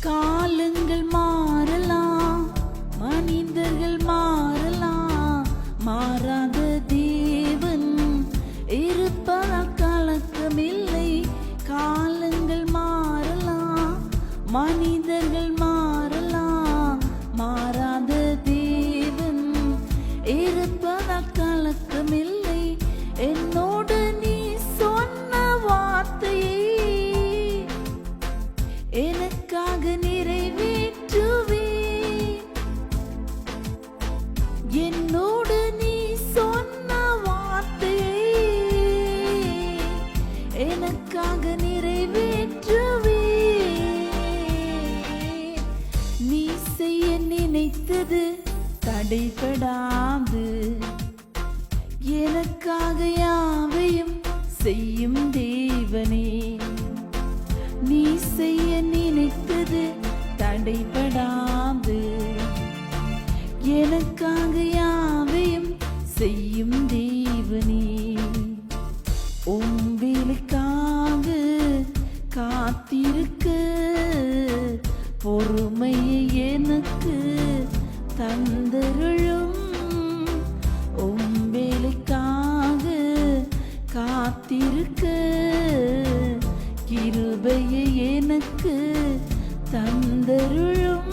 காலங்கள் மாறலாம், மனிதர்கள் மாறலாம், மாறாத தேவன் இருப்பதால் கலக்கமில்லை. காலங்கள் மாறலாம், மனிதர்கள் மாறலாம், மாறாத தேவன் இருப்பதால் கலக்கமில்லை. என்னோடு நீ சொன்ன வார்த்தையை எனக்காக நிறைவேற்றுவே. என்னோடு நீ சொன்ன வார்த்தையை எனக்காக நிறைவேற்றுவே. நீ செய்ய நினைத்தது தடைபடாது, எனக்காக யாவையும் செய்யும் தேவனே. நீ செய்ய நினைத்தது தடைபடாது, எனக்காக யாவையும் செய்யும் தேவனே. உம் வேலைக்காக காத்திருக்க பொறுமையை எனக்கு தந்தருளும். உம் வேலைக்காக காத்திருக்க கிருபையை எனக்கு தந்தருளும்.